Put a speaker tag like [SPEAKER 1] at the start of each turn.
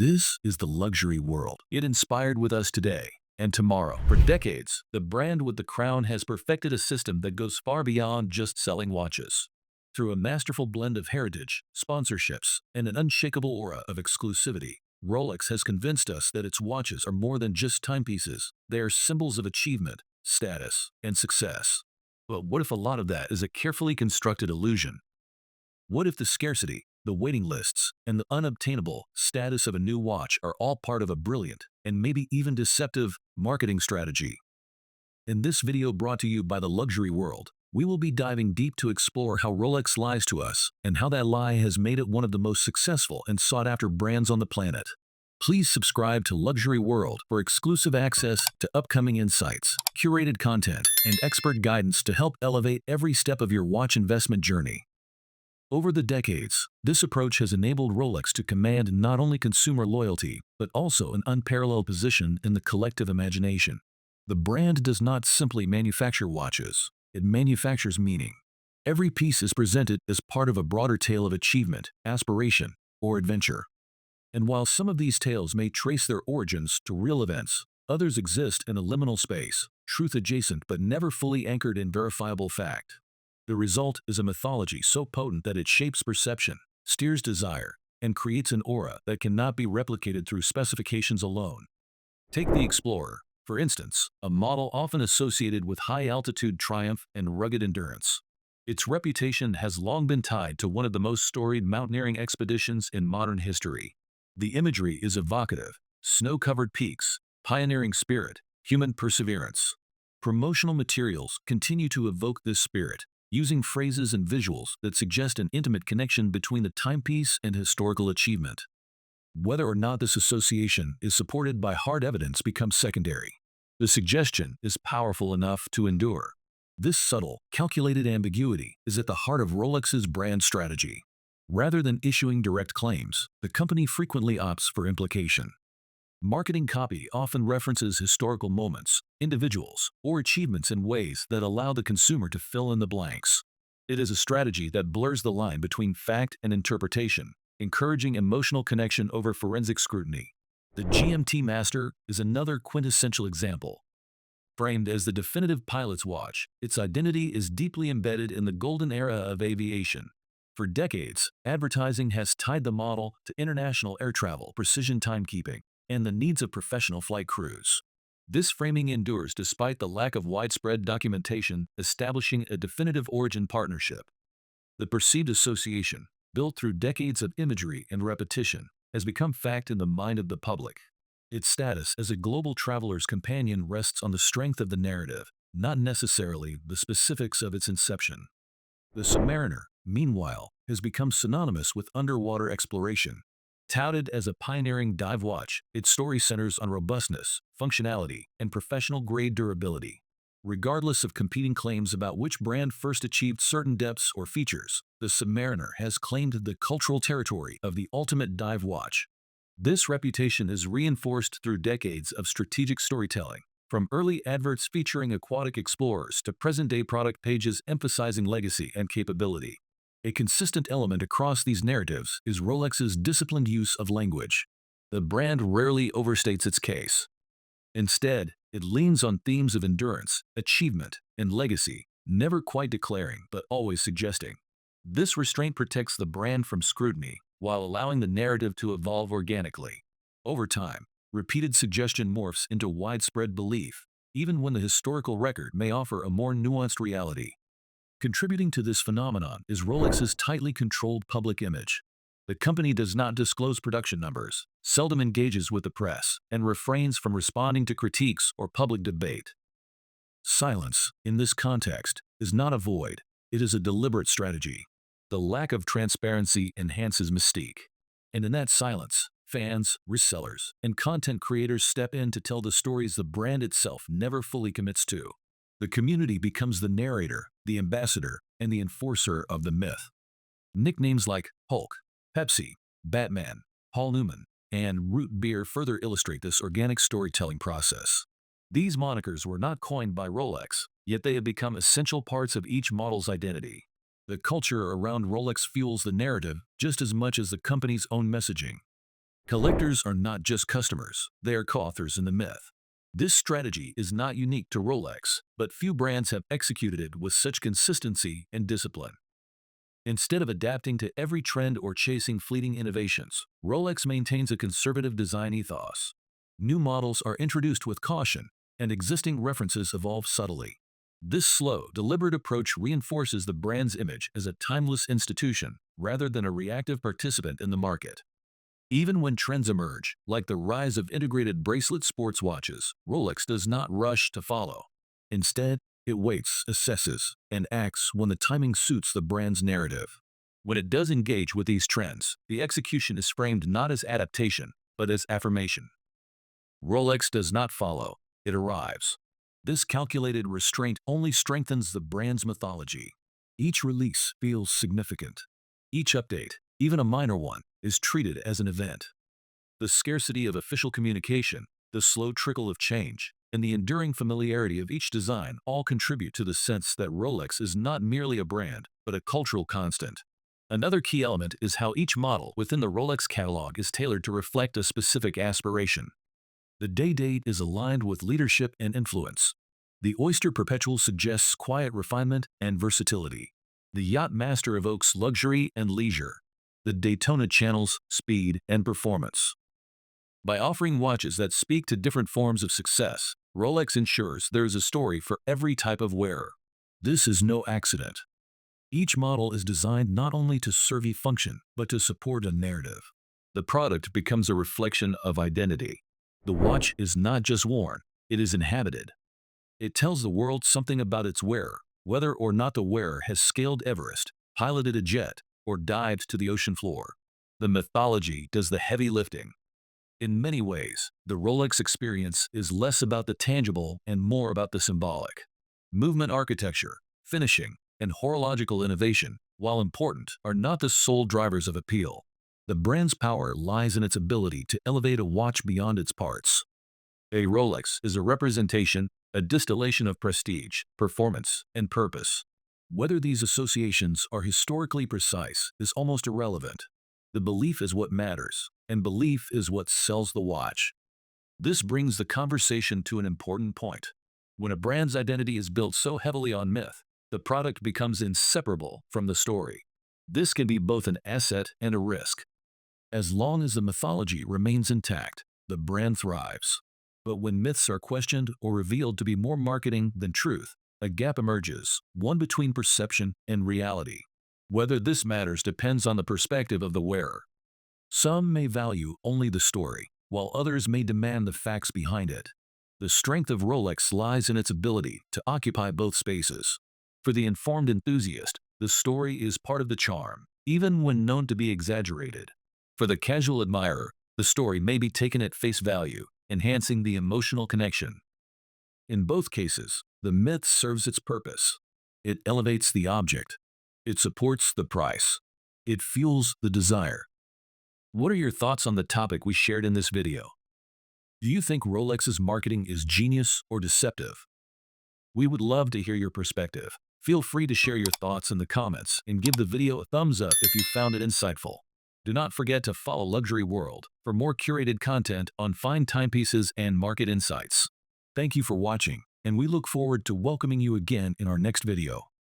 [SPEAKER 1] This is the luxury world. It inspired with us today and tomorrow. For decades, the brand with the crown has perfected a system that goes far beyond just selling watches. Through a masterful blend of heritage, sponsorships, and an unshakable aura of exclusivity, Rolex has convinced us that its watches are more than just timepieces. They are symbols of achievement, status, and success. But what if a lot of that is a carefully constructed illusion? What if the scarcity, the waiting lists, and the unobtainable status of a new watch are all part of a brilliant, and maybe even deceptive, marketing strategy? In this video brought to you by the Luxury World, we will be diving deep to explore how Rolex lies to us and how that lie has made it one of the most successful and sought-after brands on the planet. Please subscribe to Luxury World for exclusive access to upcoming insights, curated content, and expert guidance to help elevate every step of your watch investment journey. Over the decades, this approach has enabled Rolex to command not only consumer loyalty, but also an unparalleled position in the collective imagination. The brand does not simply manufacture watches, it manufactures meaning. Every piece is presented as part of a broader tale of achievement, aspiration, or adventure. And while some of these tales may trace their origins to real events, others exist in a liminal space, truth-adjacent but never fully anchored in verifiable fact. The result is a mythology so potent that it shapes perception, steers desire, and creates an aura that cannot be replicated through specifications alone. Take the Explorer, for instance, a model often associated with high-altitude triumph and rugged endurance. Its reputation has long been tied to one of the most storied mountaineering expeditions in modern history. The imagery is evocative: snow-covered peaks, pioneering spirit, human perseverance. Promotional materials continue to evoke this spirit, using phrases and visuals that suggest an intimate connection between the timepiece and historical achievement. Whether or not this association is supported by hard evidence becomes secondary. The suggestion is powerful enough to endure. This subtle, calculated ambiguity is at the heart of Rolex's brand strategy. Rather than issuing direct claims, the company frequently opts for implication. Marketing copy often references historical moments, individuals, or achievements in ways that allow the consumer to fill in the blanks. It is a strategy that blurs the line between fact and interpretation, encouraging emotional connection over forensic scrutiny. The GMT Master is another quintessential example. Framed as the definitive pilot's watch, its identity is deeply embedded in the golden era of aviation. For decades, advertising has tied the model to international air travel, precision timekeeping, and the needs of professional flight crews. This framing endures despite the lack of widespread documentation establishing a definitive origin partnership. The perceived association, built through decades of imagery and repetition, has become fact in the mind of the public. Its status as a global traveler's companion rests on the strength of the narrative, not necessarily the specifics of its inception. The Submariner, meanwhile, has become synonymous with underwater exploration. Touted as a pioneering dive watch, its story centers on robustness, functionality, and professional-grade durability. Regardless of competing claims about which brand first achieved certain depths or features, the Submariner has claimed the cultural territory of the ultimate dive watch. This reputation is reinforced through decades of strategic storytelling, from early adverts featuring aquatic explorers to present-day product pages emphasizing legacy and capability. A consistent element across these narratives is Rolex's disciplined use of language. The brand rarely overstates its case. Instead, it leans on themes of endurance, achievement, and legacy, never quite declaring but always suggesting. This restraint protects the brand from scrutiny while allowing the narrative to evolve organically. Over time, repeated suggestion morphs into widespread belief, even when the historical record may offer a more nuanced reality. Contributing to this phenomenon is Rolex's tightly controlled public image. The company does not disclose production numbers, seldom engages with the press, and refrains from responding to critiques or public debate. Silence, in this context, is not a void, it is a deliberate strategy. The lack of transparency enhances mystique. And in that silence, fans, resellers, and content creators step in to tell the stories the brand itself never fully commits to. The community becomes the narrator, the ambassador, and the enforcer of the myth. Nicknames like Hulk, Pepsi, Batman, Paul Newman, and Root Beer further illustrate this organic storytelling process. These monikers were not coined by Rolex, yet they have become essential parts of each model's identity. The culture around Rolex fuels the narrative just as much as the company's own messaging. Collectors are not just customers, they are co-authors in the myth. This strategy is not unique to Rolex, but few brands have executed it with such consistency and discipline. Instead of adapting to every trend or chasing fleeting innovations, Rolex maintains a conservative design ethos. New models are introduced with caution, and existing references evolve subtly. This slow, deliberate approach reinforces the brand's image as a timeless institution rather than a reactive participant in the market. Even when trends emerge, like the rise of integrated bracelet sports watches, Rolex does not rush to follow. Instead, it waits, assesses, and acts when the timing suits the brand's narrative. When it does engage with these trends, the execution is framed not as adaptation, but as affirmation. Rolex does not follow, it arrives. This calculated restraint only strengthens the brand's mythology. Each release feels significant. Each update, even a minor one, is treated as an event. The scarcity of official communication, the slow trickle of change, and the enduring familiarity of each design all contribute to the sense that Rolex is not merely a brand, but a cultural constant. Another key element is how each model within the Rolex catalog is tailored to reflect a specific aspiration. The day date is aligned with leadership and influence. The Oyster Perpetual suggests quiet refinement and versatility. The Yacht Master evokes luxury and leisure. The Daytona channels speed and performance. By offering watches that speak to different forms of success, Rolex ensures there is a story for every type of wearer. This is no accident. Each model is designed not only to serve a function, but to support a narrative. The product becomes a reflection of identity. The watch is not just worn, it is inhabited. It tells the world something about its wearer, whether or not the wearer has scaled Everest, piloted a jet, or dived to the ocean floor. The mythology does the heavy lifting. In many ways, the Rolex experience is less about the tangible and more about the symbolic. Movement architecture, finishing, and horological innovation, while important, are not the sole drivers of appeal. The brand's power lies in its ability to elevate a watch beyond its parts. A Rolex is a representation, a distillation of prestige, performance, and purpose. Whether these associations are historically precise is almost irrelevant. The belief is what matters, and belief is what sells the watch. This brings the conversation to an important point. When a brand's identity is built so heavily on myth, the product becomes inseparable from the story. This can be both an asset and a risk. As long as the mythology remains intact, the brand thrives. But when myths are questioned or revealed to be more marketing than truth, a gap emerges, one between perception and reality. Whether this matters depends on the perspective of the wearer. Some may value only the story, while others may demand the facts behind it. The strength of Rolex lies in its ability to occupy both spaces. For the informed enthusiast, the story is part of the charm, even when known to be exaggerated. For the casual admirer, the story may be taken at face value, enhancing the emotional connection. In both cases, the myth serves its purpose. It elevates the object. It supports the price. It fuels the desire. What are your thoughts on the topic we shared in this video? Do you think Rolex's marketing is genius or deceptive? We would love to hear your perspective. Feel free to share your thoughts in the comments and give the video a thumbs up if you found it insightful. Do not forget to follow Luxury World for more curated content on fine timepieces and market insights. Thank you for watching, and we look forward to welcoming you again in our next video.